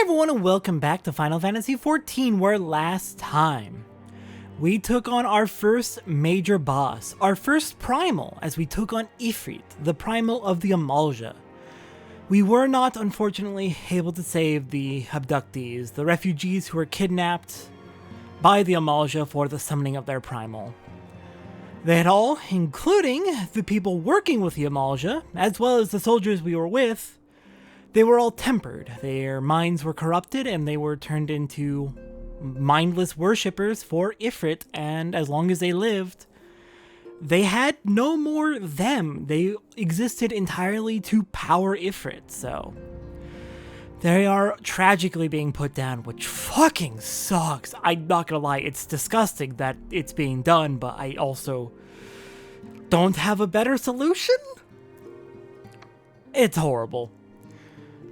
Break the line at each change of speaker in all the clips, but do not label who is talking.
everyone and welcome back to Final Fantasy XIV, where last time we took on our first major boss, our first primal, as we took on Ifrit, the primal of the Ul'dah. We were not, unfortunately, able to save the abductees, the refugees who were kidnapped by the Ul'dah for the summoning of their primal. They had all, including the people working with the Ul'dah, as well as the soldiers we were with, they were all tempered. Their minds were corrupted and they were turned into mindless worshippers for Ifrit, and as long as they lived, they had no more them. They existed entirely to power Ifrit, so they are tragically being put down, which fucking sucks. I'm not gonna lie, it's disgusting that it's being done, but I also don't have a better solution? It's horrible.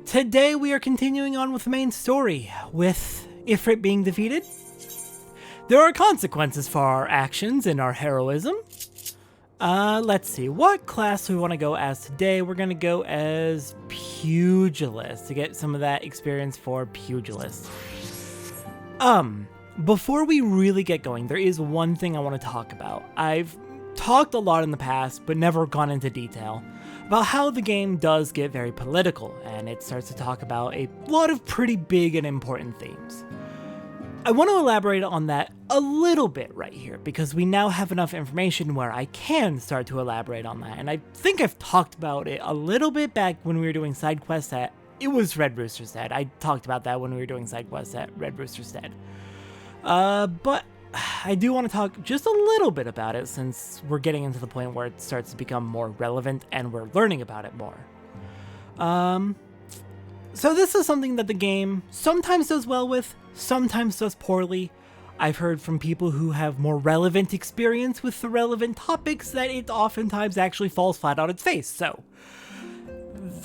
Today we are continuing on with the main story, with Ifrit being defeated. There are consequences for our actions and our heroism. Let's see, what class do we want to go as today? We're going to go as Pugilist to get some of that experience for Pugilist. Before we really get going, there is one thing I want to talk about. I've talked a lot in the past, but never gone into detail about how the game does get very political, and it starts to talk about a lot of pretty big and important themes. I want to elaborate on that a little bit right here, because we now have enough information where I can start to elaborate on that, and I think I've talked about it a little bit back when we were doing side quests at, it was Red Rooster's Head. I talked about that when we were doing side quests at Red Rooster's Head. But I do want to talk just a little bit about it, since we're getting into the point where it starts to become more relevant and we're learning about it more. So this is something that the game sometimes does well with, sometimes does poorly. I've heard from people who have more relevant experience with the relevant topics that it oftentimes actually falls flat on its face, so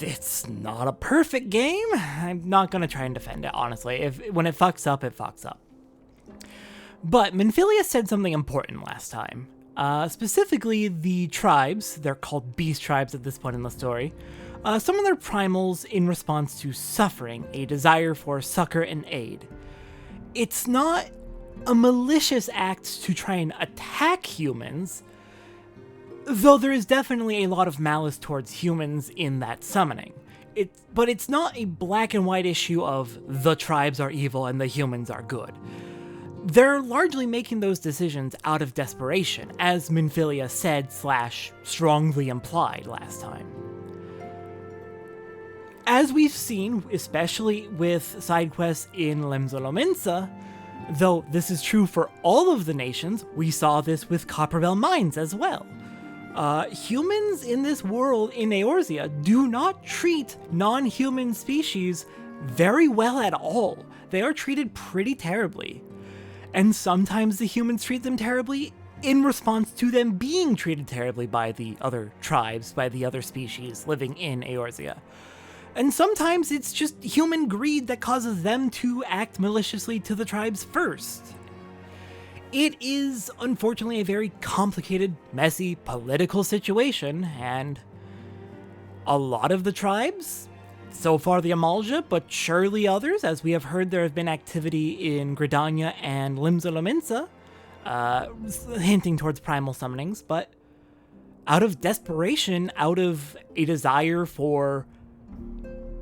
it's not a perfect game. I'm not going to try and defend it, honestly. When it fucks up, it fucks up. But Minfilia said something important last time. Specifically, the tribes, they're called beast tribes at this point in the story, some of their primals in response to suffering, a desire for succor and aid. It's not a malicious act to try and attack humans, though there is definitely a lot of malice towards humans in that summoning. But it's not a black and white issue of the tribes are evil and the humans are good. They're largely making those decisions out of desperation, as Minfilia said / strongly implied last time. As we've seen, especially with side quests in Limsa Lominsa, though this is true for all of the nations, we saw this with Copperbell Mines as well. Humans in this world, in Eorzea, do not treat non-human species very well at all. They are treated pretty terribly. And sometimes the humans treat them terribly in response to them being treated terribly by the other tribes, by the other species living in Eorzea. And sometimes it's just human greed that causes them to act maliciously to the tribes first. It is, unfortunately, a very complicated, messy, political situation, and a lot of the tribes, so far the Ul'dah, but surely others, as we have heard there have been activity in Gridania and Limsa Lominsa, hinting towards primal summonings, but out of desperation, out of a desire for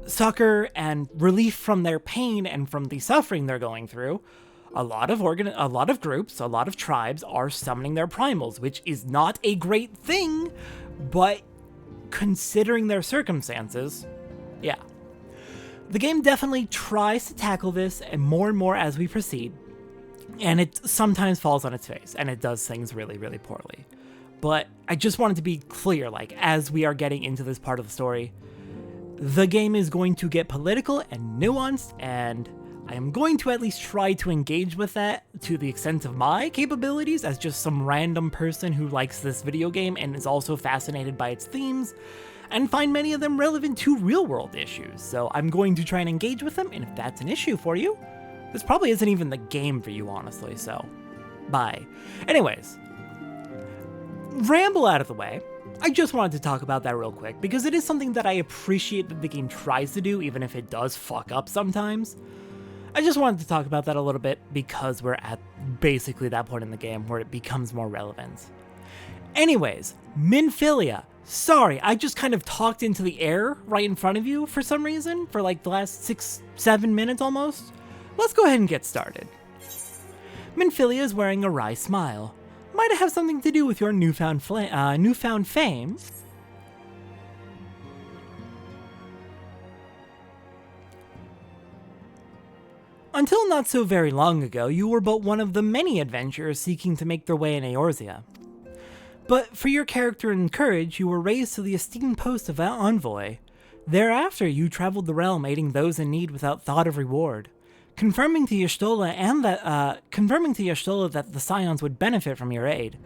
succor and relief from their pain and from the suffering they're going through, a lot of groups, a lot of tribes are summoning their primals, which is not a great thing, but considering their circumstances, yeah. The game definitely tries to tackle this and more as we proceed, and it sometimes falls on its face, and it does things really, really poorly. But I just wanted to be clear, like, as we are getting into this part of the story, the game is going to get political and nuanced, and I am going to at least try to engage with that to the extent of my capabilities as just some random person who likes this video game and is also fascinated by its themes, and find many of them relevant to real-world issues. So I'm going to try and engage with them, and if that's an issue for you, this probably isn't even the game for you, honestly, so bye. Anyways, ramble out of the way. I just wanted to talk about that real quick, because it is something that I appreciate that the game tries to do, even if it does fuck up sometimes. I just wanted to talk about that a little bit, because we're at basically that point in the game where it becomes more relevant. Anyways, Minfilia. Sorry, I just kind of talked into the air right in front of you for some reason, for like the last 6-7 minutes almost. Let's go ahead and get started. Minfilia is wearing a wry smile. Might it have something to do with your newfound fame? Until not so very long ago, you were but one of the many adventurers seeking to make their way in Eorzea. But for your character and courage, you were raised to the esteemed post of envoy. Thereafter, you traveled the realm aiding those in need without thought of reward, confirming to Y'shtola that the Scions would benefit from your aid.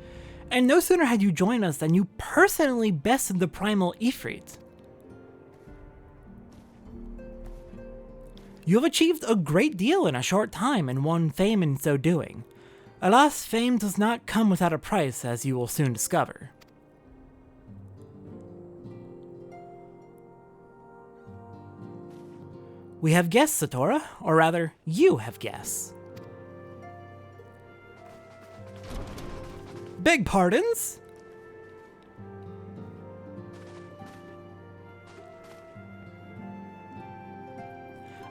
And no sooner had you joined us than you personally bested the primal Ifrit. You have achieved a great deal in a short time and won fame in so doing. Alas, fame does not come without a price, as you will soon discover. We have guests, Satora, or rather, you have guests. Beg pardons?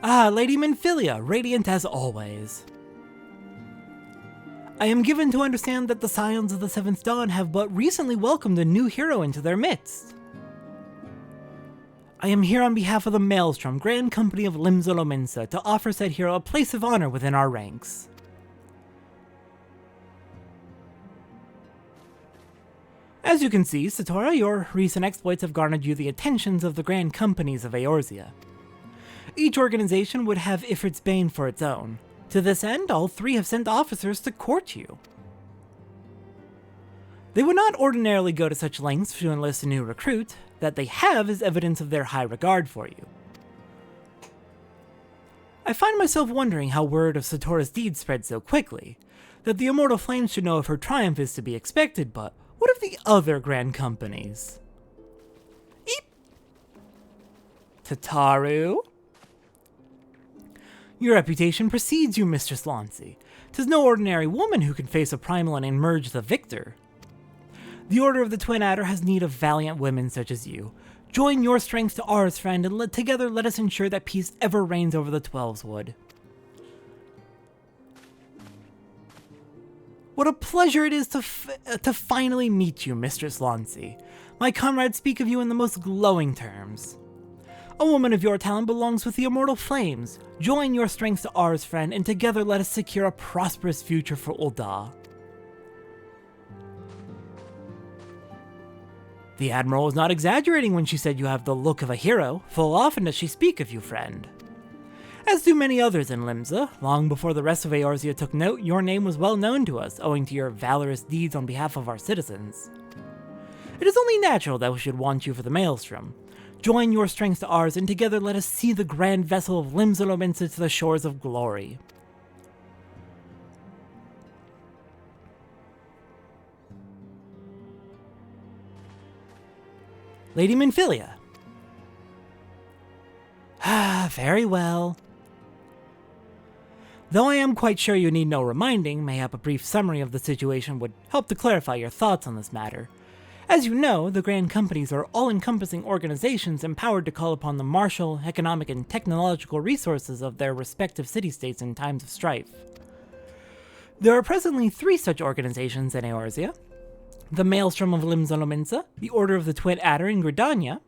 Ah, Lady Minfilia, radiant as always. I am given to understand that the Scions of the Seventh Dawn have but recently welcomed a new hero into their midst. I am here on behalf of the Maelstrom Grand Company of Limsa Lominsa to offer said hero a place of honor within our ranks. As you can see, Satora, your recent exploits have garnered you the attentions of the Grand Companies of Eorzea. Each organization would have Ifrit's Bane for its own. To this end, all three have sent officers to court you. They would not ordinarily go to such lengths to enlist a new recruit. That they have is evidence of their high regard for you. I find myself wondering how word of Satora's deeds spread so quickly, that the Immortal Flames should know of her triumph is to be expected, but what of the other grand companies? Eep! Tataru? Your reputation precedes you, Mistress Lancy. 'Tis no ordinary woman who can face a primal and emerge the victor. The Order of the Twin Adder has need of valiant women such as you. Join your strength to ours, friend, and together let us ensure that peace ever reigns over the Twelveswood. What a pleasure it is to finally meet you, Mistress Lancy. My comrades speak of you in the most glowing terms. A woman of your talent belongs with the Immortal Flames. Join your strength to ours, friend, and together let us secure a prosperous future for Ul'dah. The Admiral was not exaggerating when she said you have the look of a hero. Full often does she speak of you, friend. As do many others in Limsa, long before the rest of Eorzea took note, your name was well known to us, owing to your valorous deeds on behalf of our citizens. It is only natural that we should want you for the Maelstrom. Join your strength to ours, and together let us see the grand vessel of Limsa Lominsa to the shores of glory. Lady Minfilia. Ah, very well. Though I am quite sure you need no reminding, mayhap a brief summary of the situation would help to clarify your thoughts on this matter. As you know, the Grand Companies are all-encompassing organizations empowered to call upon the martial, economic, and technological resources of their respective city-states in times of strife. There are presently 3 such organizations in Eorzea: the Maelstrom of Limsa Lominsa, the Order of the Twin Adder in Gridania,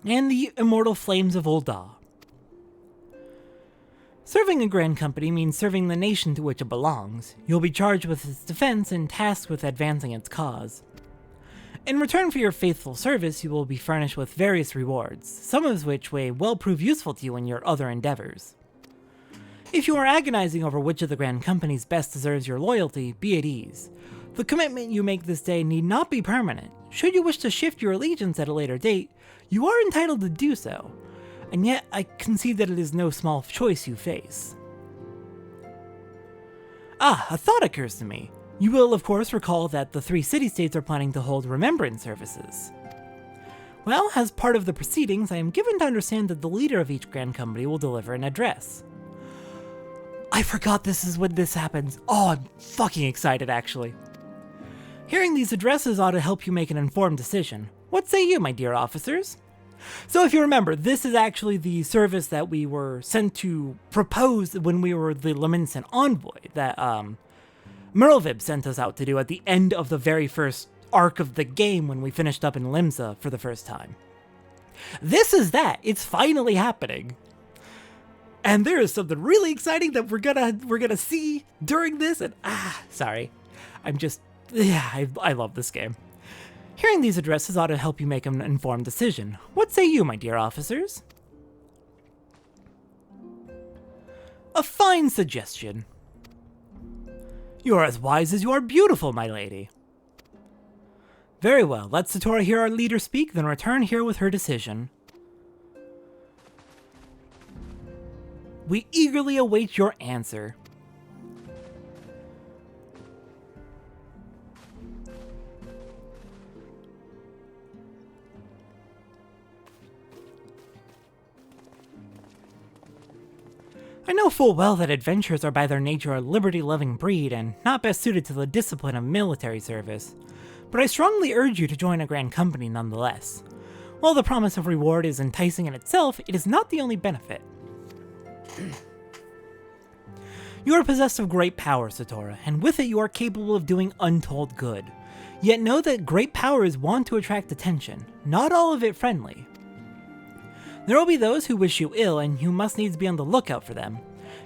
and the Immortal Flames of Ul'dah. Serving a Grand Company means serving the nation to which it belongs. You'll be charged with its defense and tasked with advancing its cause. In return for your faithful service, you will be furnished with various rewards, some of which may well prove useful to you in your other endeavors. If you are agonizing over which of the Grand Companies best deserves your loyalty, be at ease. The commitment you make this day need not be permanent. Should you wish to shift your allegiance at a later date, you are entitled to do so, and yet I concede that it is no small choice you face. Ah, a thought occurs to me. You will, of course, recall that the 3 city-states are planning to hold remembrance services. Well, as part of the proceedings, I am given to understand that the leader of each Grand Company will deliver an address. I forgot this is when this happens. Oh, I'm fucking excited, actually. Hearing these addresses ought to help you make an informed decision. What say you, my dear officers? So if you remember, this is actually the service that we were sent to propose when we were the Lominsa envoy that Merlvib sent us out to do at the end of the very first arc of the game when we finished up in Limsa for the first time. This is that. It's finally happening. And there is something really exciting that we're gonna see during this, and sorry. I love this game. Hearing these addresses ought to help you make an informed decision. What say you, my dear officers? A fine suggestion. You are as wise as you are beautiful, my lady. Very well, let Satora hear our leader speak, then return here with her decision. We eagerly await your answer. I know full well that adventurers are by their nature a liberty-loving breed and not best suited to the discipline of military service, but I strongly urge you to join a Grand Company nonetheless. While the promise of reward is enticing in itself, it is not the only benefit. You are possessed of great power, Satora, and with it you are capable of doing untold good. Yet know that great power is wont to attract attention, not all of it friendly. There will be those who wish you ill, and you must needs be on the lookout for them.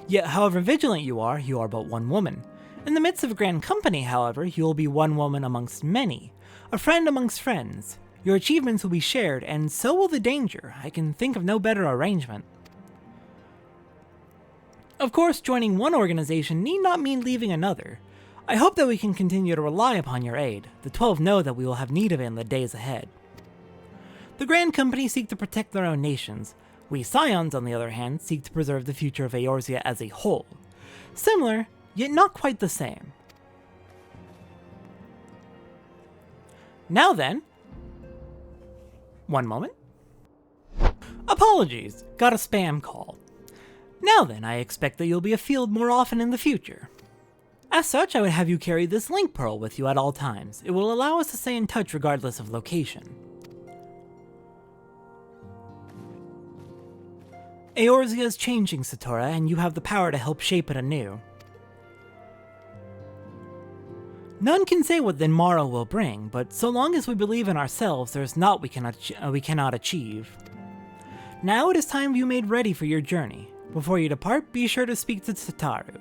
Yet however vigilant you are but one woman. In the midst of a Grand Company, however, you will be one woman amongst many, a friend amongst friends. Your achievements will be shared, and so will the danger. I can think of no better arrangement. Of course, joining one organization need not mean leaving another. I hope that we can continue to rely upon your aid. The 12 know that we will have need of it in the days ahead. The Grand Company seek to protect their own nations. We Scions, on the other hand, seek to preserve the future of Eorzea as a whole. Similar, yet not quite the same. Now then... One moment. Apologies, got a spam call. Now then, I expect that you'll be afield more often in the future. As such, I would have you carry this link pearl with you at all times. It will allow us to stay in touch regardless of location. Eorzea is changing, Satora, and you have the power to help shape it anew. None can say what the morrow will bring, but so long as we believe in ourselves, there is naught we cannot achieve. Now it is time you made ready for your journey. Before you depart, be sure to speak to Tataru.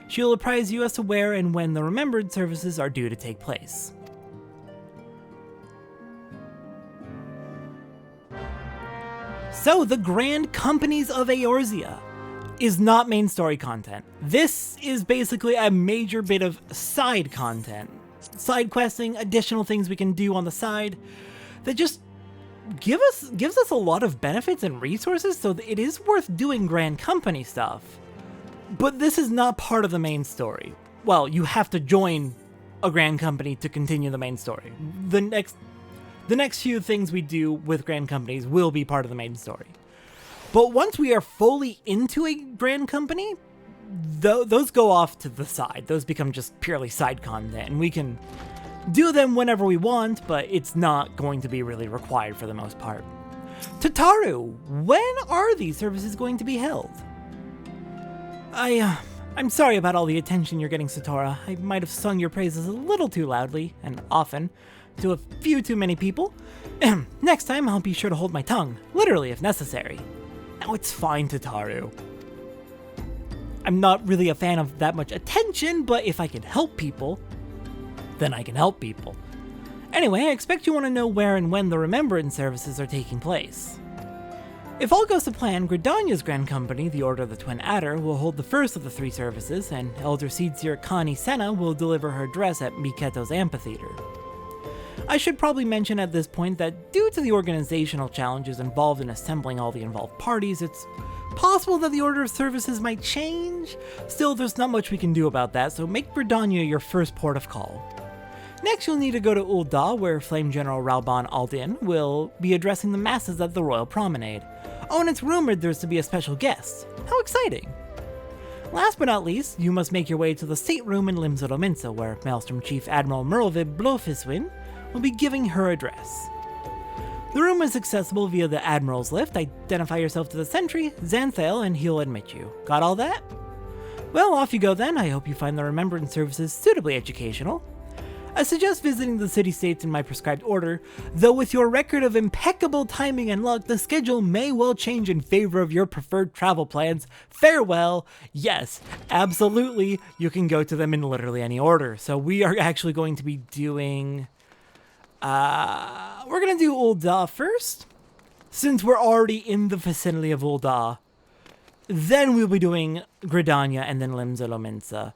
She will apprise you as to where and when the remembered services are due to take place. So, the Grand Companies of Eorzea is not main story content. This is basically a major bit of side content. Side questing, additional things we can do on the side that just gives us a lot of benefits and resources, so it is worth doing Grand Company stuff. But this is not part of the main story. Well, you have to join a Grand Company to continue the main story. The next few things we do with Grand Companies will be part of the main story. But once we are fully into a Grand Company, those go off to the side. Those become just purely side content, and we can do them whenever we want, but it's not going to be really required for the most part. Tataru, when are these services going to be held? I'm sorry about all the attention you're getting, Satora. I might have sung your praises a little too loudly, and often, to a few too many people. Next time, I'll be sure to hold my tongue, literally if necessary. Now it's fine, Tataru. I'm not really a fan of that much attention, but if I can help people, then I can help people. Anyway, I expect you want to know where and when the remembrance services are taking place. If all goes to plan, Gridania's Grand Company, the Order of the Twin Adder, will hold the first of the 3 services, and Elder Seedseer Connie Senna will deliver her address at Miketo's amphitheater. I should probably mention at this point that due to the organizational challenges involved in assembling all the involved parties, it's Possible that the order of services might change. Still, there's not much we can do about that, so make Gridania your first port of call. Next, you'll need to go to Ul'dah, where Flame General Rauban Aldin will be addressing the masses at the Royal Promenade. Oh, and it's rumored there's to be a special guest. How exciting! Last but not least, you must make your way to the stateroom in Limsa Lominsa, where Maelstrom Chief Admiral Merlvid Blofiswin will be giving her address. The room is accessible via the Admiral's lift. Identify yourself to the sentry, Xanthael, and he'll admit you. Got all that? Well, off you go then. I hope you find the Remembrance services suitably educational. I suggest visiting the city-states in my prescribed order, though with your record of impeccable timing and luck, the schedule may well change in favor of your preferred travel plans. Farewell. Yes, absolutely, you can go to them in literally any order. So we are actually going to be doing... we're going to do Ul'dah first, since we're already in the vicinity of Ul'dah. Then we'll be doing Gridania and then Limsa Lominsa.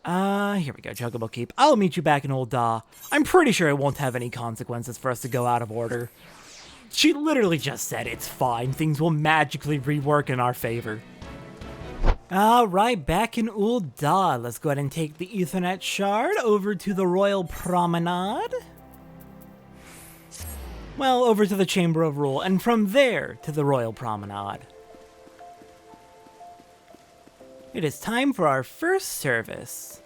Here we go, Chocobo Keep. I'll meet you back in Ul'dah. I'm pretty sure it won't have any consequences for us to go out of order. She literally just said it's fine. Things will magically rework in our favor. Alright, back in Ul'dah. Let's go ahead and take the Ethernet shard over to the Royal Promenade. Well, over to the Chamber of Rule, and from there to the Royal Promenade. It is time for our first service.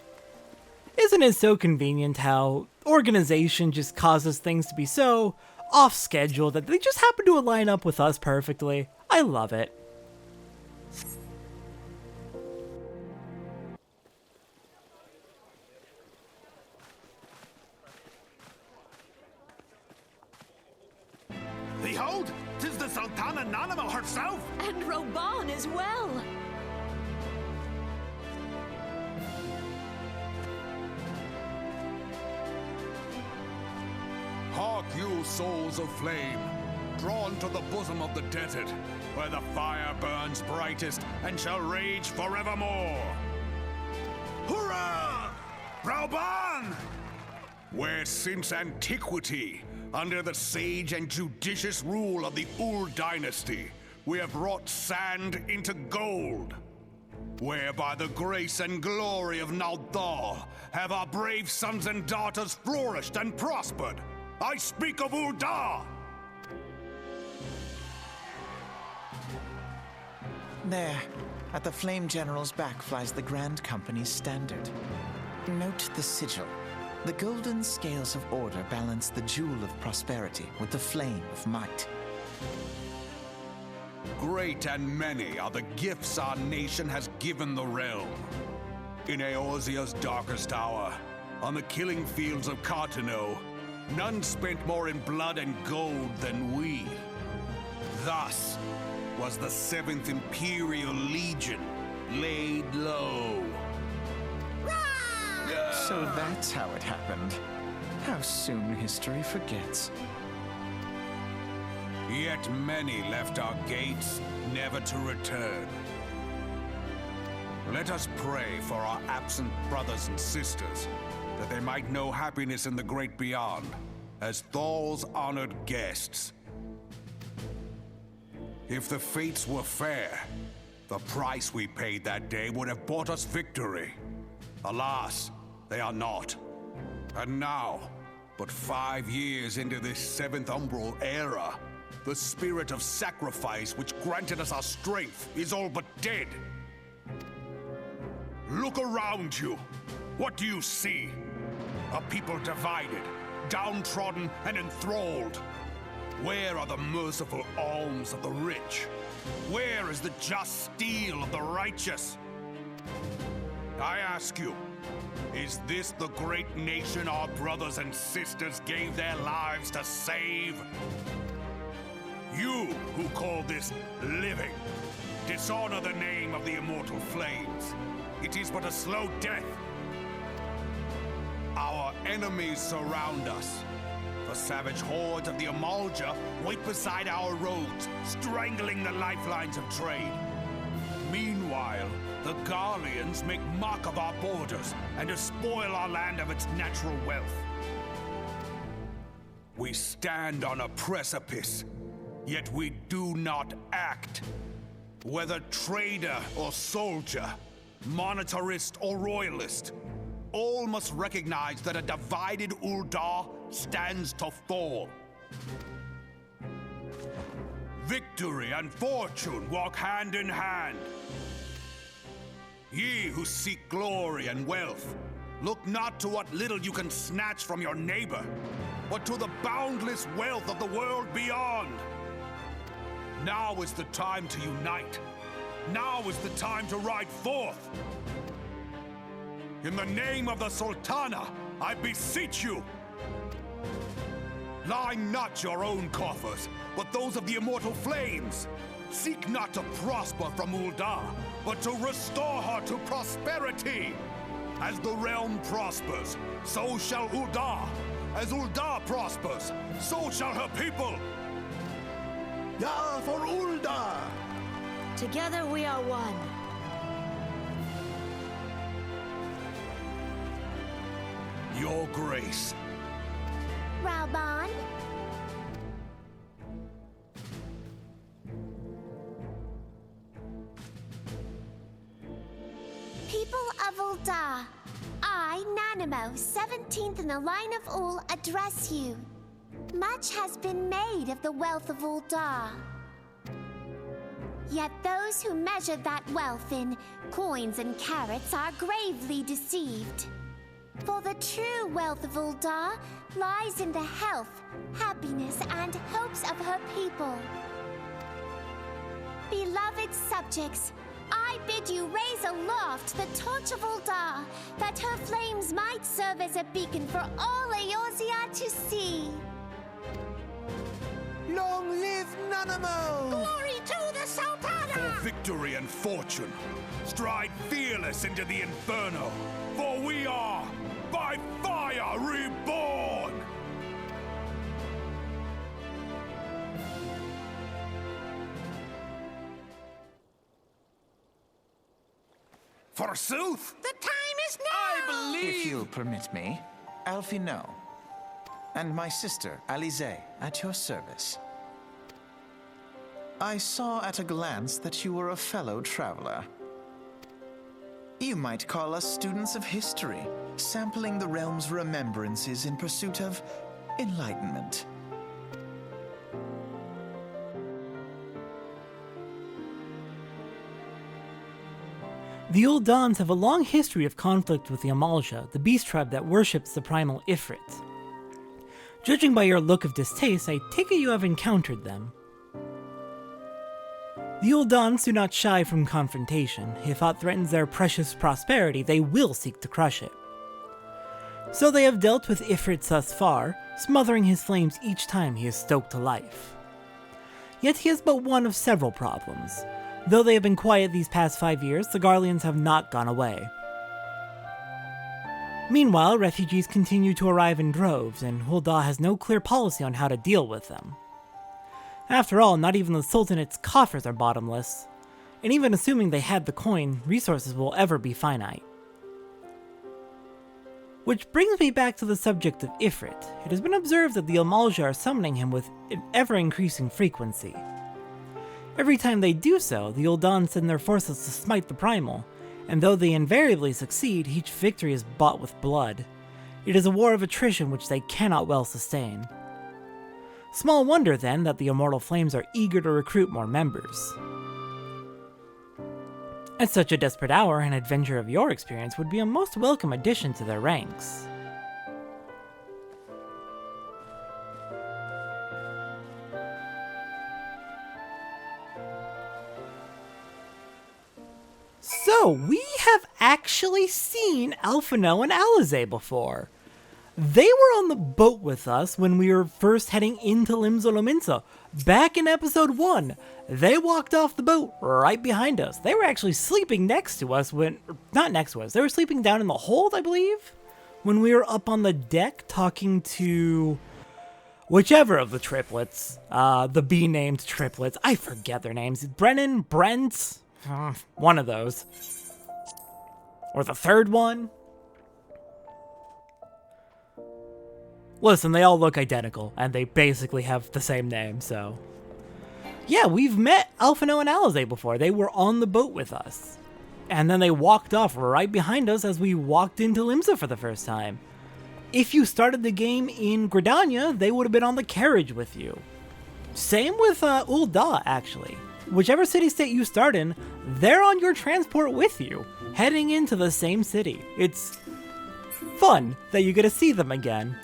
Isn't it so convenient how organization just causes things to be so off schedule that they just happen to align up with us perfectly? I love it.
Behold, 'tis the Sultana Nanamo herself!
And Rauban as well!
Hark you, souls of flame, drawn to the bosom of the desert, where the fire burns brightest and shall rage forevermore. Hurrah! Rauban! Where since antiquity, under the sage and judicious rule of the Ul'dah dynasty, we have wrought sand into gold. Where by the grace and glory of Ul'dah have our brave sons and daughters flourished and prospered. I speak of Ul'dah!
There, at the Flame General's back flies the Grand Company's standard. Note the sigil. The golden scales of order balance the jewel of prosperity with the flame of might.
Great and many are the gifts our nation has given the realm. In Eorzea's darkest hour, on the killing fields of Cartano, none spent more in blood and gold than we. Thus was the 7th Imperial Legion laid low.
So that's how it happened. How soon history forgets.
Yet many left our gates, never to return. Let us pray for our absent brothers and sisters, that they might know happiness in the great beyond, as Thal's honored guests. If the fates were fair, the price we paid that day would have bought us victory. Alas, they are not. And now, but 5 years into this 7th Umbral era, the spirit of sacrifice which granted us our strength is all but dead. Look around you. What do you see? A people divided, downtrodden, and enthralled. Where are the merciful alms of the rich? Where is the just steel of the righteous? I ask you, is this the great nation our brothers and sisters gave their lives to save? You who call this living, dishonor the name of the immortal flames. It is but a slow death. Our enemies surround us. The savage hordes of the Ul'dah wait beside our roads, strangling the lifelines of trade. Meanwhile, the Garleans make mock of our borders and despoil our land of its natural wealth. We stand on a precipice, yet we do not act. Whether trader or soldier, monetarist or royalist, all must recognize that a divided Ul'dah stands to fall. Victory and fortune walk hand in hand. Ye who seek glory and wealth, look not to what little you can snatch from your neighbor, but to the boundless wealth of the world beyond. Now is the time to unite. Now is the time to ride forth. In the name of the Sultana, I beseech you. Line not your own coffers, but those of the immortal flames. Seek not to prosper from Ul'dah, but to restore her to prosperity. As the realm prospers, so shall Ul'dah. As Ul'dah prospers, so shall her people.
Ya for Ul'dah!
Together we are one.
Your grace.
Raoban? People of Ul'dah, I, Nanimo, 17th in the line of Ul, address you. Much has been made of the wealth of Ul'dah. Yet those who measure that wealth in coins and carats are gravely deceived. For the true wealth of Ul'dah lies in the health, happiness, and hopes of her people. Beloved subjects, I bid you raise aloft the torch of Ul'dah, that her flames might serve as a beacon for all Eorzea to see.
Long live Nanamo!
Glory to the Sultana!
For victory and fortune, stride fearless into the inferno, for we are, by fire, reborn! Forsooth!
The time is now!
If you'll permit me, Alfie No. And my sister, Alize, at your service. I saw at a glance that you were a fellow traveler. You might call us students of history, sampling the realm's remembrances in pursuit of enlightenment.
The Ul'dahns have a long history of conflict with the Ul'dah, the beast tribe that worships the primal Ifrit. Judging by your look of distaste, I take it you have encountered them. The Ul'dahns do not shy from confrontation. If aught threatens their precious prosperity, they will seek to crush it. So they have dealt with Ifrit thus far, smothering his flames each time he is stoked to life. Yet he is but one of several problems. Though they have been quiet these past 5 years, the Garleans have not gone away. Meanwhile, refugees continue to arrive in droves, and Ul'dah has no clear policy on how to deal with them. After all, not even the Sultanate's coffers are bottomless, and even assuming they had the coin, resources will ever be finite. Which brings me back to the subject of Ifrit. It has been observed that the Ul'dah are summoning him with an ever-increasing frequency. Every time they do so, the Ul'dahn send their forces to smite the Primal, and though they invariably succeed, each victory is bought with blood. It is a war of attrition which they cannot well sustain. Small wonder, then, that the Immortal Flames are eager to recruit more members. At such a desperate hour, an adventure of your experience would be a most welcome addition to their ranks. So, we have actually seen Alphino and Alize before. They were on the boat with us when we were first heading into Lominsa. Back in episode 1, they walked off the boat right behind us. They were actually sleeping next to us not next to us, they were sleeping down in the hold, I believe, when we were up on the deck talking to whichever of the triplets, the B-named triplets. I forget their names. Brennan, Brent, one of those. Or the third one. Listen, they all look identical, and they basically have the same name, so... Yeah, we've met Alphino and Alisaie before. They were on the boat with us. And then they walked off right behind us as we walked into Limsa for the first time. If you started the game in Gridania, they would have been on the carriage with you. Same with Ul'dah, actually. Whichever city-state you start in, they're on your transport with you, heading into the same city. It's fun that you get to see them again.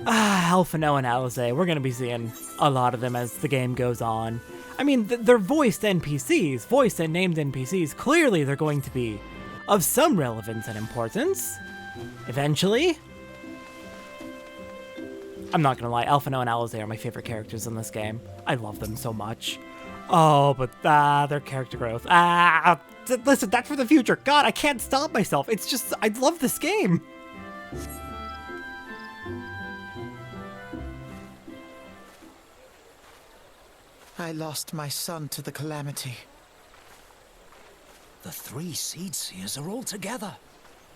Alphino and Alisaie, we're going to be seeing a lot of them as the game goes on. I mean, they're voiced NPCs, voiced and named NPCs. Clearly they're going to be of some relevance and importance. Eventually. I'm not gonna lie, Alphino and Alisaie are my favorite characters in this game. I love them so much. Oh, but their character growth. Listen, that's for the future. God, I can't stop myself. It's just, I love this game.
I lost my son to the calamity.
The 3 Seed Seers are all together.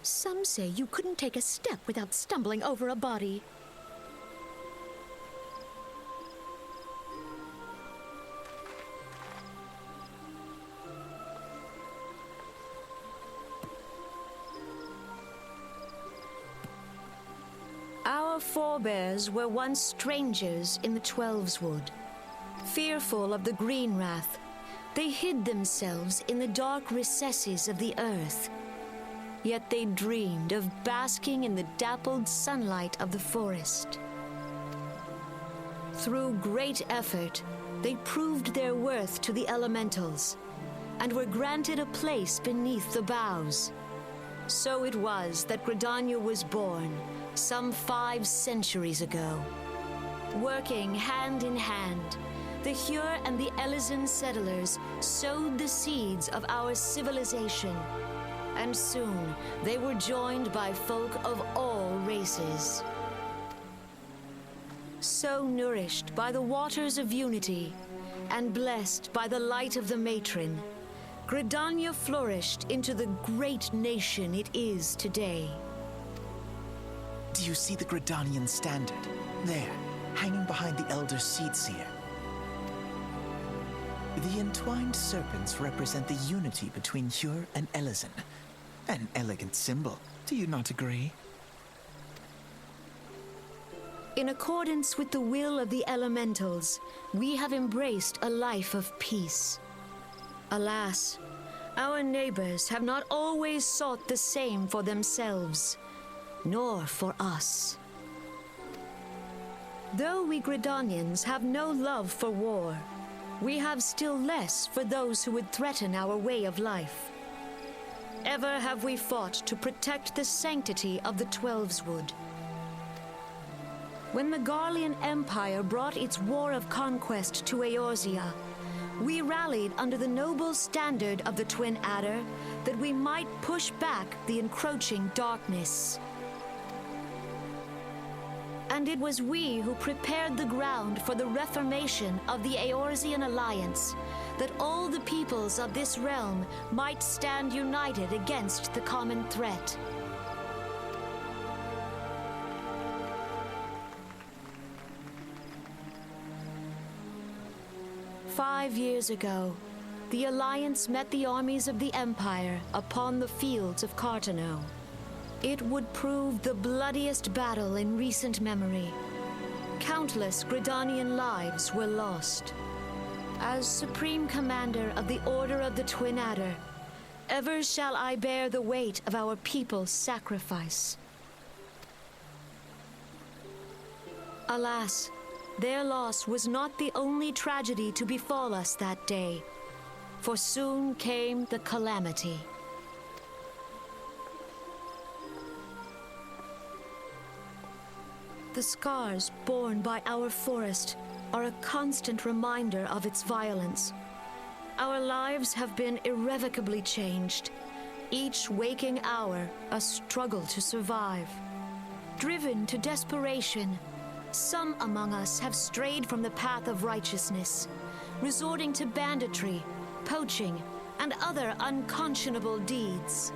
Some say you couldn't take a step without stumbling over a body. Our forebears were once strangers in the Twelveswood. Fearful of the Green Wrath, they hid themselves in the dark recesses of the earth. Yet they dreamed of basking in the dappled sunlight of the forest. Through great effort, they proved their worth to the elementals, and were granted a place beneath the boughs. So it was that Gridania was born, some 5 centuries ago. Working hand in hand, the Hyur and the Elysian settlers sowed the seeds of our civilization, and soon they were joined by folk of all races. So nourished by the waters of unity, and blessed by the light of the matron, Gridania flourished into the great nation it is today.
Do you see the Gridanian standard? There, hanging behind the Elder Seed Seer. The entwined serpents represent the unity between Hyur and Elysian. An elegant symbol, do you not agree?
In accordance with the will of the elementals, we have embraced a life of peace. Alas, our neighbors have not always sought the same for themselves, nor for us. Though we Gridanians have no love for war, we have still less for those who would threaten our way of life. Ever have we fought to protect the sanctity of the Twelveswood. When the Garlean Empire brought its war of conquest to Eorzea, we rallied under the noble standard of the Twin Adder that we might push back the encroaching darkness. And it was we who prepared the ground for the reformation of the Eorzean Alliance, that all the peoples of this realm might stand united against the common threat. "5 years ago, the Alliance met the armies of the Empire upon the fields of Cartano. It would prove the bloodiest battle in recent memory. Countless Gridanian lives were lost. As Supreme Commander of the Order of the Twin Adder, ever shall I bear the weight of our people's sacrifice. Alas, their loss was not the only tragedy to befall us that day, for soon came the calamity. The scars borne by our forest are a constant reminder of its violence. Our lives have been irrevocably changed, each waking hour a struggle to survive. Driven to desperation, some among us have strayed from the path of righteousness, resorting to banditry, poaching, and other unconscionable deeds.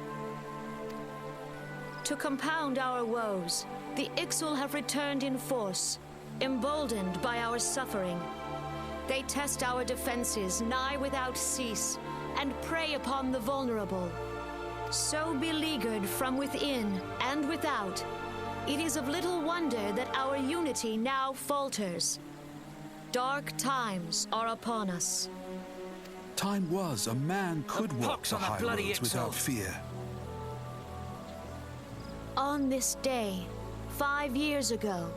To compound our woes, the Ixal have returned in force, emboldened by our suffering. They test our defenses nigh without cease, and prey upon the vulnerable. So beleaguered from within and without, it is of little wonder that our unity now falters. Dark times are upon us.
Time was a man could walk the high roads without fear.
On this day, 5 years ago,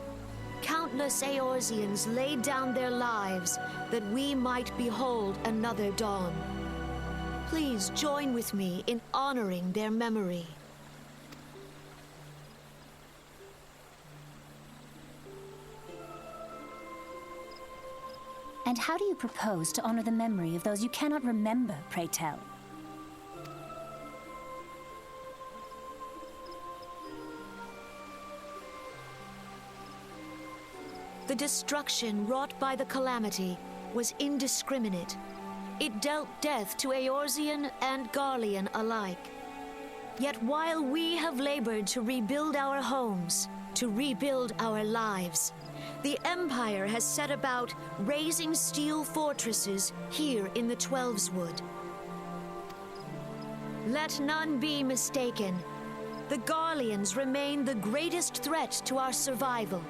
countless Eorzeans laid down their lives that we might behold another dawn. Please join with me in honoring their memory.
And how do you propose to honor the memory of those you cannot remember, pray tell?
The destruction wrought by the calamity was indiscriminate. It dealt death to Eorzean and Garlean alike. Yet while we have labored to rebuild our homes, to rebuild our lives, the Empire has set about raising steel fortresses here in the Twelveswood. Let none be mistaken. The Garleans remain the greatest threat to our survival.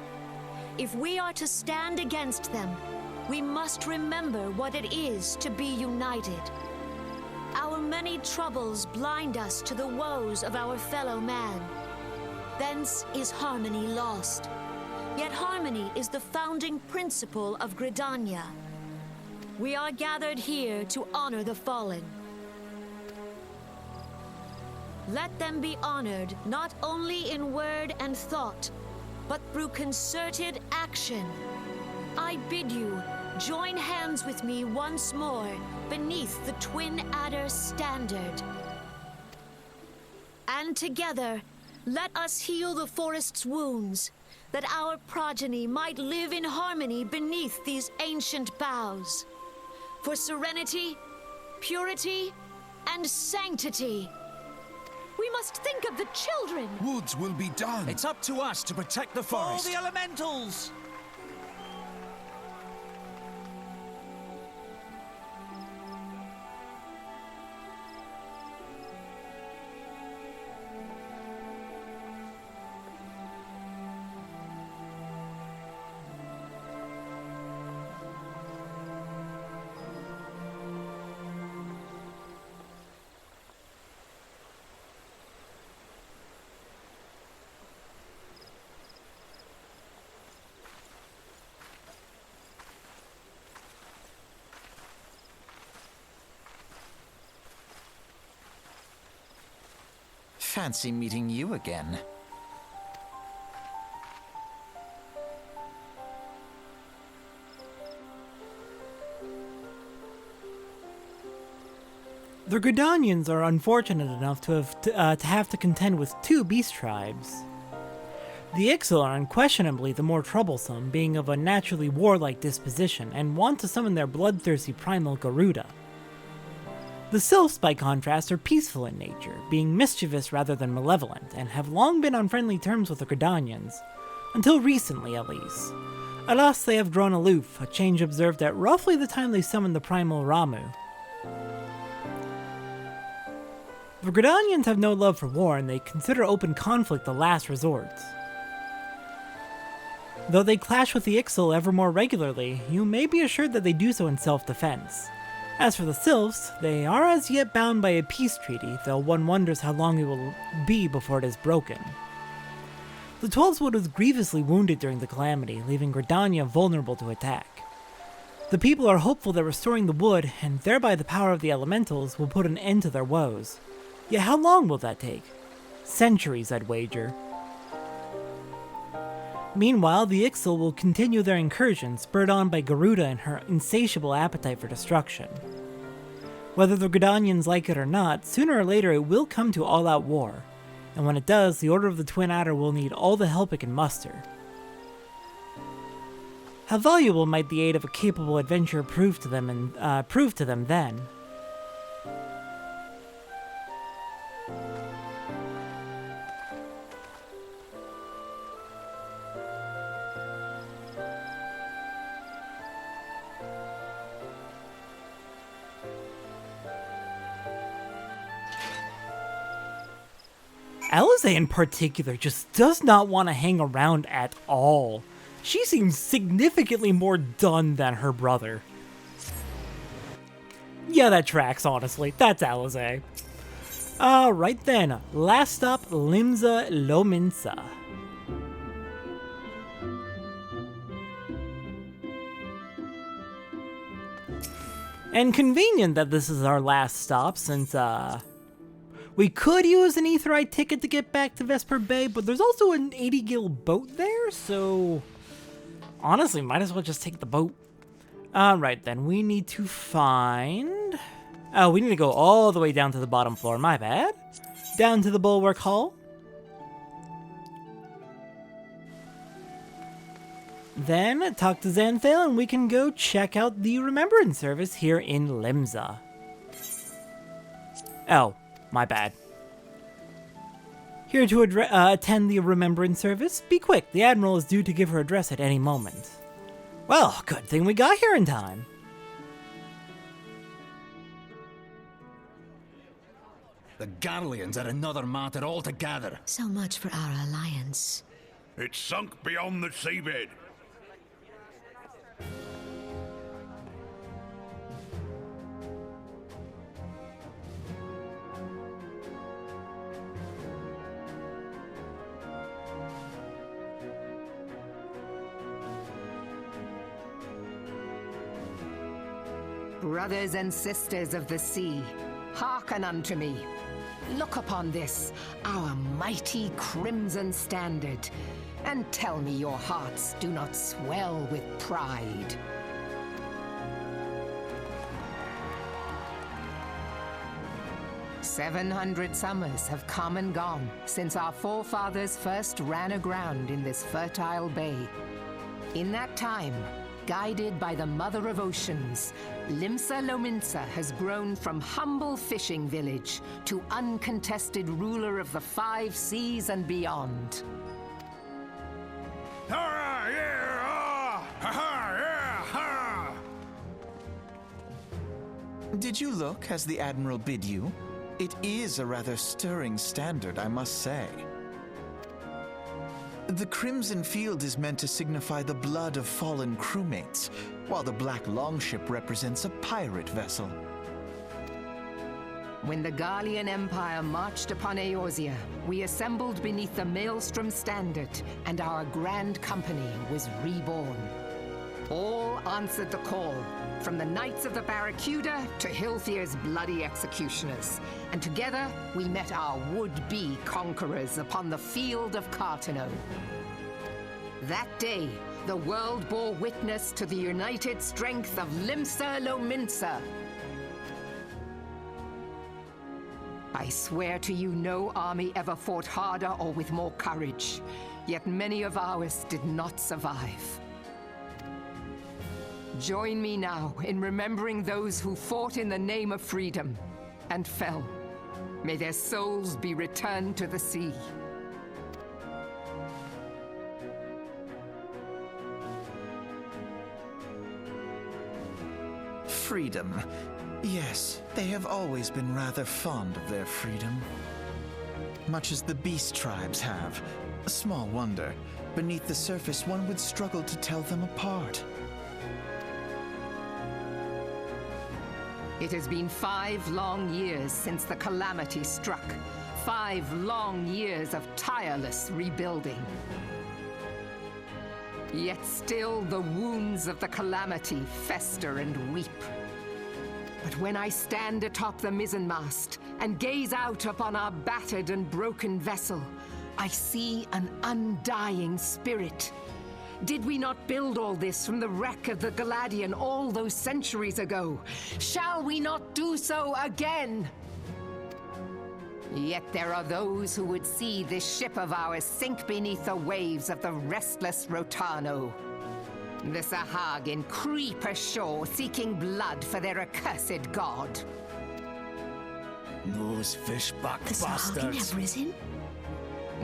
If we are to stand against them, we must remember what it is to be united. Our many troubles blind us to the woes of our fellow man. Thence is harmony lost. Yet harmony is the founding principle of Gridania. We are gathered here to honor the fallen. Let them be honored not only in word and thought, but through concerted action. I bid you join hands with me once more beneath the Twin Adder's standard. And together, let us heal the forest's wounds, that our progeny might live in harmony beneath these ancient boughs. For serenity, purity, and sanctity. We must think of the children!
Woods will be done.
It's up to us to protect the forest.
All the elementals!
Fancy meeting you again.
The Gridanians are unfortunate enough to have to contend with two beast tribes. The Ixal are unquestionably the more troublesome, being of a naturally warlike disposition and want to summon their bloodthirsty primal Garuda. The Sylphs, by contrast, are peaceful in nature, being mischievous rather than malevolent, and have long been on friendly terms with the Gridanians, until recently at least. Alas, they have grown aloof, a change observed at roughly the time they summoned the primal Ramu. The Gridanians have no love for war, and they consider open conflict the last resort. Though they clash with the Ixal ever more regularly, you may be assured that they do so in self-defense. As for the Sylphs, they are as yet bound by a peace treaty, though one wonders how long it will be before it is broken. The Twelveswood was grievously wounded during the calamity, leaving Gridania vulnerable to attack. The people are hopeful that restoring the wood, and thereby the power of the elementals, will put an end to their woes. Yet how long will that take? Centuries, I'd wager. Meanwhile, the Ixal will continue their incursion, spurred on by Garuda and her insatiable appetite for destruction. Whether the Gridanians like it or not, sooner or later it will come to all-out war, and when it does, the Order of the Twin Adder will need all the help it can muster. How valuable might the aid of a capable adventurer prove to them then? Alize in particular just does not want to hang around at all. She seems significantly more done than her brother. Yeah, that tracks, honestly. That's Alize. Right then, last stop, Limsa Lominsa. And convenient that this is our last stop, since, we could use an Aetheryte ticket to get back to Vesper Bay, but there's also an 80 gil boat there, so honestly, might as well just take the boat. Alright then, we need to find... Oh, we need to go all the way down to the bottom floor, my bad. Down to the Bulwark Hall. Then, talk to Xanthale and we can go check out the Remembrance Service here in Limsa. Oh, my bad. Here to attend the Remembrance Service. Be quick, the Admiral is due to give her address at any moment. Well, good thing we got here in time.
The Garleans are another matter altogether.
So much for our alliance.
It's sunk beyond the seabed.
Brothers and sisters of the sea, hearken unto me. Look upon this, our mighty crimson standard, and tell me your hearts do not swell with pride. "700 summers have come and gone since our forefathers first ran aground in this fertile bay. In that time, guided by the Mother of Oceans, Limsa Lominsa has grown from humble fishing village to uncontested ruler of the 5 seas and beyond.
Did you look as the Admiral bid you? It is a rather stirring standard, I must say. The crimson field is meant to signify the blood of fallen crewmates, while the black longship represents a pirate vessel.
When the Garlean Empire marched upon Eorzea, we assembled beneath the Maelstrom standard, and our grand company was reborn. All answered the call, from the Knights of the Barracuda to Hilfir's bloody executioners, and together we met our would-be conquerors upon the field of Cartano. That day, the world bore witness to the united strength of Limsa Lominsa. I swear to you, no army ever fought harder or with more courage, yet many of ours did not survive. Join me now in remembering those who fought in the name of freedom and fell. May their souls be returned to the sea.
Freedom. Yes, they have always been rather fond of their freedom. Much as the beast tribes have. Small wonder. Beneath the surface, one would struggle to tell them apart.
It has been 5 long years since the calamity struck. 5 long years of tireless rebuilding. Yet still the wounds of the calamity fester and weep. But when I stand atop the mizzenmast and gaze out upon our battered and broken vessel, I see an undying spirit. Did we not build all this from the wreck of the Galadian all those centuries ago? Shall we not do so again? Yet there are those who would see this ship of ours sink beneath the waves of the restless Rotano. The Sahagin creep ashore seeking blood for their accursed god.
Those fishback
The Sahagin
bastards.
have risen?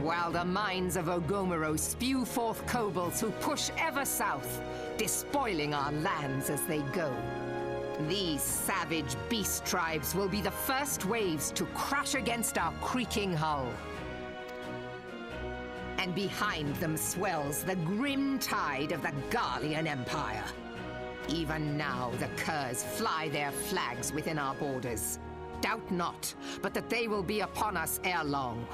While the mines of Ogomero spew forth kobolds who push ever south, despoiling our lands as they go. These savage beast tribes will be the first waves to crash against our creaking hull. and behind them swells the grim tide of the Garlean Empire. Even now the Curs fly their flags within our borders. Doubt not, but that they will be upon us ere long.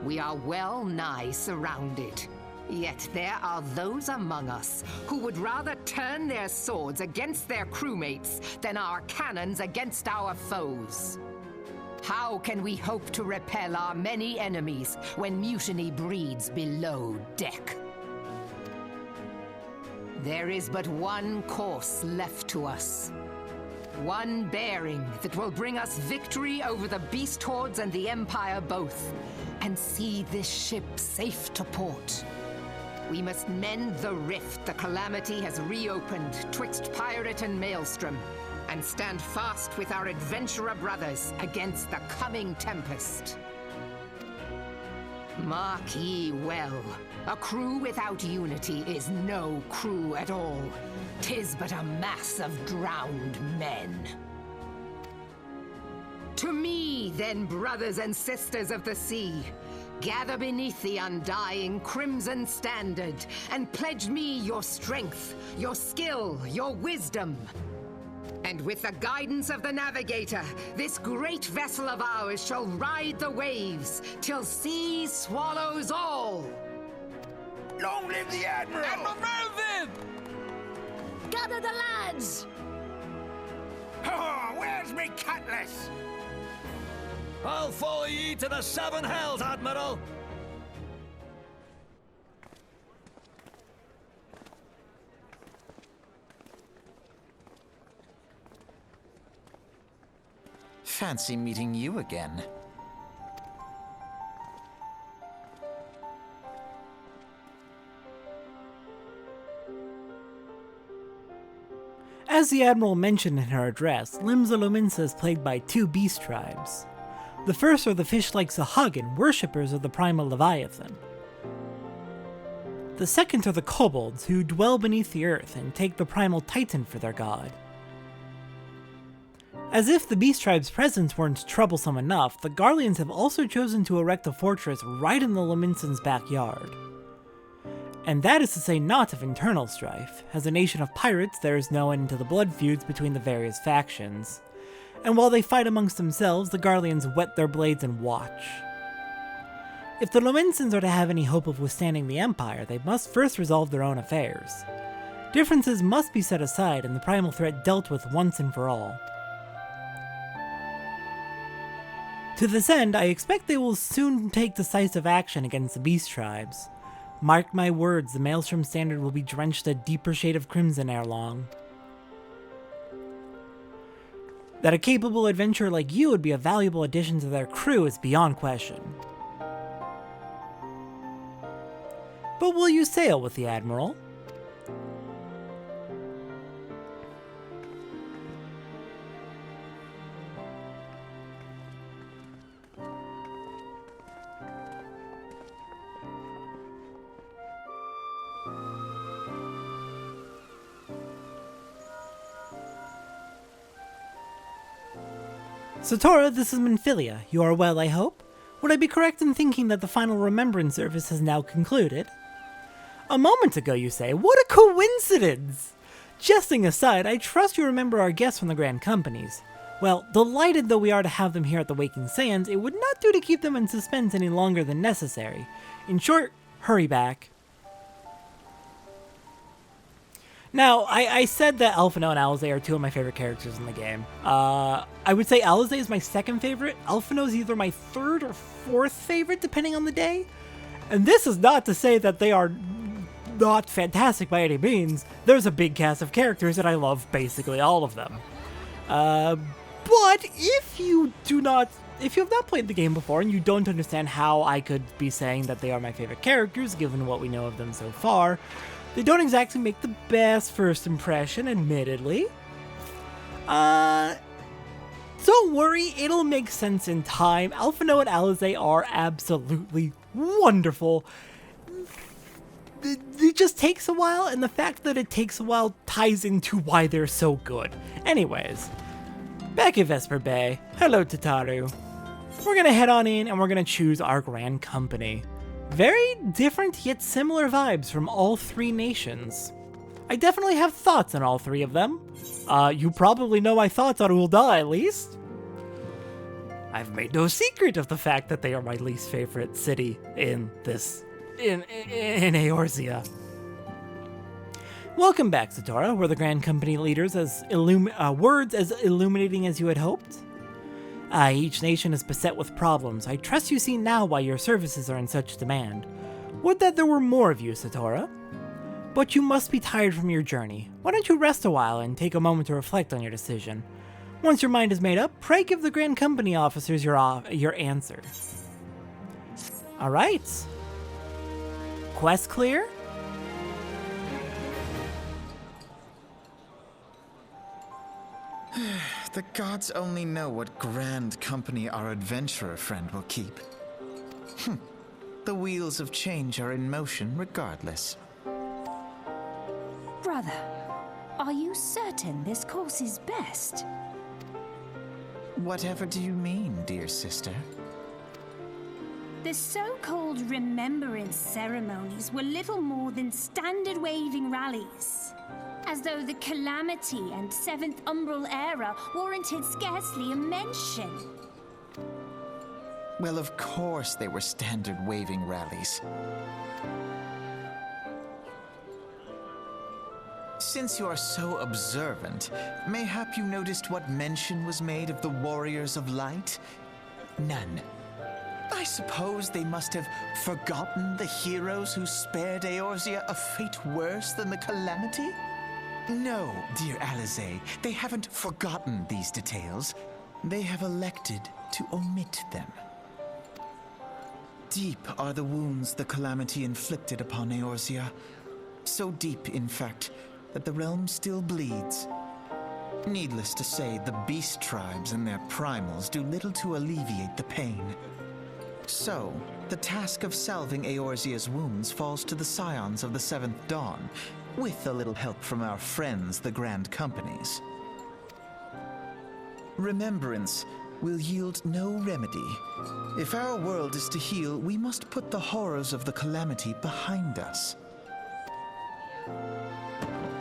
We are well nigh surrounded. Yet there are those among us who would rather turn their swords against their crewmates than our cannons against our foes. How can we hope to repel our many enemies when mutiny breeds below deck? There is but one course left to us. One bearing that will bring us victory over the beast hordes and the Empire both, and see this ship safe to port. We must mend the rift the Calamity has reopened twixt pirate and maelstrom, and stand fast with our adventurer brothers against the coming tempest. Mark ye well, a crew without unity is no crew at all. 'Tis but a mass of drowned men. To me, then, brothers and sisters of the sea, gather beneath the undying crimson standard, and pledge me your strength, your skill, your wisdom. And with the guidance of the navigator, this great vessel of ours shall ride the waves, till sea swallows all.
Long live the Admiral!
Admiral Melvin!
Gather the lads!
Oh, where's me cutlass?
I'll follow ye to the seven hells, Admiral!
Fancy meeting you again.
As the Admiral mentioned in her address, Limsa Lominsa is plagued by two beast tribes. The first are the fish-like Sahagin, worshippers of the primal Leviathan. The second are the kobolds, who dwell beneath the earth and take the primal Titan for their god. As if the beast tribe's presence weren't troublesome enough, the Garleans have also chosen to erect a fortress right in the Lominsans' backyard. And that is to say not of internal strife. As a nation of pirates, there is no end to the blood feuds between the various factions. And while they fight amongst themselves, the Garleans whet their blades and watch. If the Lominsans are to have any hope of withstanding the Empire, they must first resolve their own affairs. Differences must be set aside and the primal threat dealt with once and for all. To this end, I expect they will soon take decisive action against the beast tribes. Mark my words, the Maelstrom Standard will be drenched a deeper shade of crimson ere long. That a capable adventurer like you would be a valuable addition to their crew is beyond question. But will you sail with the Admiral? Satora, this is Minfilia. You are well, I hope? Would I be correct in thinking that the final remembrance service has now concluded? A moment ago, you say? What a coincidence! Jesting aside, I trust you remember our guests from the Grand Companies. Well, delighted though we are to have them here at the Waking Sands, it would not do to keep them in suspense any longer than necessary. In short, hurry back. Now, I said that Alphinaud and Alisaie are two of my favorite characters in the game. I would say Alisaie is my second favorite. Alphinaud is either my third or fourth favorite, depending on the day. And this is not to say that they are not fantastic by any means. There's a big cast of characters and I love basically all of them. But if you have not played the game before and you don't understand how I could be saying that they are my favorite characters, given what we know of them so far, they don't exactly make the best first impression, admittedly. Don't worry, it'll make sense in time. Alphinaud and Alisaie are absolutely wonderful. It just takes a while, and the fact that it takes a while ties into why they're so good. Anyways, back at Vesper Bay. Hello, Tataru. we're gonna head on in and we're gonna choose our Grand Company. Very different yet similar vibes from all three nations. I definitely have thoughts on all three of them. You probably know my thoughts on Ul'dah at least. I've made no secret of the fact that they are my least favorite city in Eorzea. Welcome back, Satora. Were the Grand Company leaders as words as illuminating as you had hoped? Each nation is beset with problems. I trust you see now why your services are in such demand. Would that there were more of you, Satora. But you must be tired from your journey. Why don't you rest a while and take a moment to reflect on your decision? Once your mind is made up, pray give the Grand Company officers your answer. Alright. Quest clear?
The gods only know what Grand Company our adventurer friend will keep. The wheels of change are in motion regardless.
Brother, are you certain this course is best?
Whatever do you mean, dear sister?
The so-called remembrance ceremonies were little more than standard waving rallies. As though the Calamity and Seventh Umbral Era warranted scarcely a mention.
Well, of course they were standard waving rallies. Since you are so observant, mayhap you noticed what mention was made of the Warriors of Light? None. I suppose they must have forgotten the heroes who spared Eorzea a fate worse than the Calamity? No, dear Alize, they haven't forgotten these details. They have elected to omit them. Deep are the wounds the Calamity inflicted upon Eorzea. So deep, in fact, that the realm still bleeds. Needless to say, the beast tribes and their primals do little to alleviate the pain. So, the task of salving Eorzea's wounds falls to the scions of the Seventh Dawn, with a little help from our friends, the Grand Companies. Remembrance will yield no remedy. If our world is to heal, we must put the horrors of the Calamity behind us.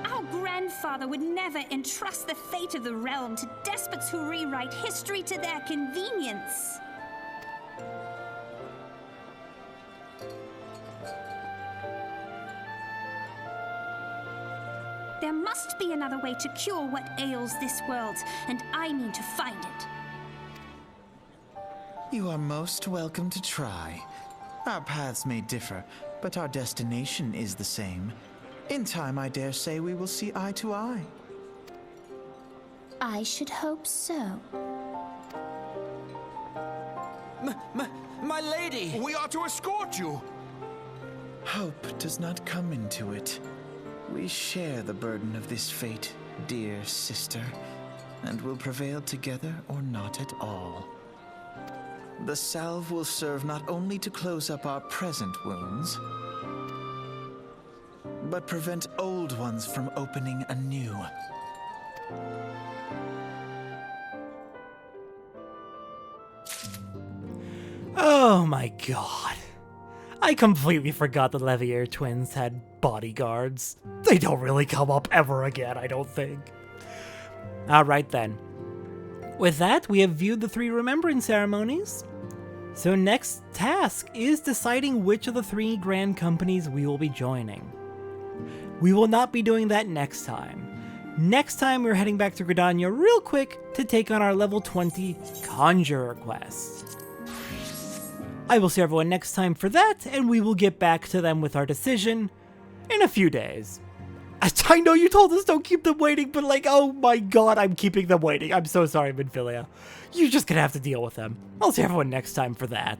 Our grandfather would never entrust the fate of the realm to despots who rewrite history to their convenience. There must be another way to cure what ails this world, and I mean to find it.
You are most welcome to try. Our paths may differ, but our destination is the same. In time, I dare say we will see eye to eye.
I should hope so.
My lady!
We are to escort you!
Hope does not come into it. We share the burden of this fate, dear sister, and will prevail together or not at all. The salve will serve not only to close up our present wounds, but prevent old ones from opening anew.
Oh my god. I completely forgot the Levier twins had bodyguards. They don't really come up ever again, I don't think. Alright then. With that, we have viewed the 3 remembrance ceremonies. So next task is deciding which of the 3 grand companies we will be joining. We will not be doing that next time. Next time we're heading back to Gridania real quick to take on our level 20 Conjurer quest. I will see everyone next time for that, and we will get back to them with our decision in a few days. I know you told us don't keep them waiting, but like, oh my god, I'm keeping them waiting. I'm so sorry, Minfilia. You're just gonna have to deal with them. I'll see everyone next time for that.